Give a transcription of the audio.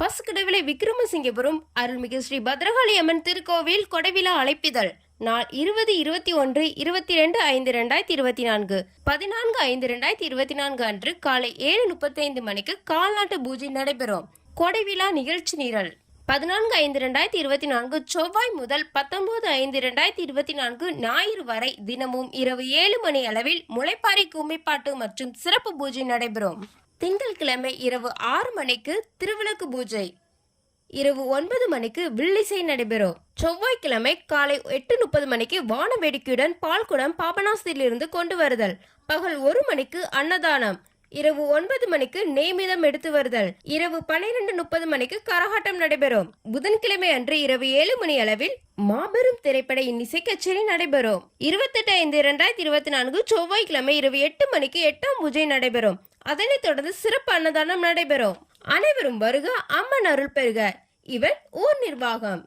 பசுக்கடவிளை விக்ரமசிங்கபுரம் அருள்மிகு ஸ்ரீ பத்ரகாளி அம்மன் திருக்கோவில் கொடைவிழா அழைப்பிதழ் நாள் 20-21-22-5-2024 14-5-2024 அன்று காலை 7:35 மணிக்கு கால்நாட்டு பூஜை நடைபெறும். கொடைவிழா நிகழ்ச்சி நிரல் 14-5-2024 செவ்வாய் முதல் 19-5-2024 ஞாயிறு வரை தினமும் இரவு 7 மணி அளவில் முளைப்பாரி கும்மிப்பாட்டு மற்றும் சிறப்பு பூஜை நடைபெறும். திங்கட்கிழமை இரவு 6 மணிக்கு திருவிளக்கு பூஜை, இரவு 9 மணிக்கு வில்லிசை நடைபெறும். செவ்வாய்க்கிழமை காலை 8:30 மணிக்கு வான வேடிக்கையுடன் பால்குடம் பாபநாசத்திலிருந்து கொண்டு வருதல், பகல் 1 மணிக்கு அன்னதானம், இரவு 9 மணிக்கு நெய்மிதம் எடுத்து வருதல், இரவு 12:30 மணிக்கு கரகாட்டம் நடைபெறும். புதன்கிழமை அன்று இரவு 7 மணி அளவில் மாபெரும் திரைப்பட இன்னிசை கச்சேரி நடைபெறும். 28-5-2024 செவ்வாய்க்கிழமை இரவு 8 மணிக்கு 8ஆம் பூஜை நடைபெறும். அதனைத் தொடர்ந்து சிறப்பு அன்னதானம் நடைபெறும். அனைவரும் வருக, அம்மன் அருள் பெறுக. இவன் ஊர் நிர்வாகம்.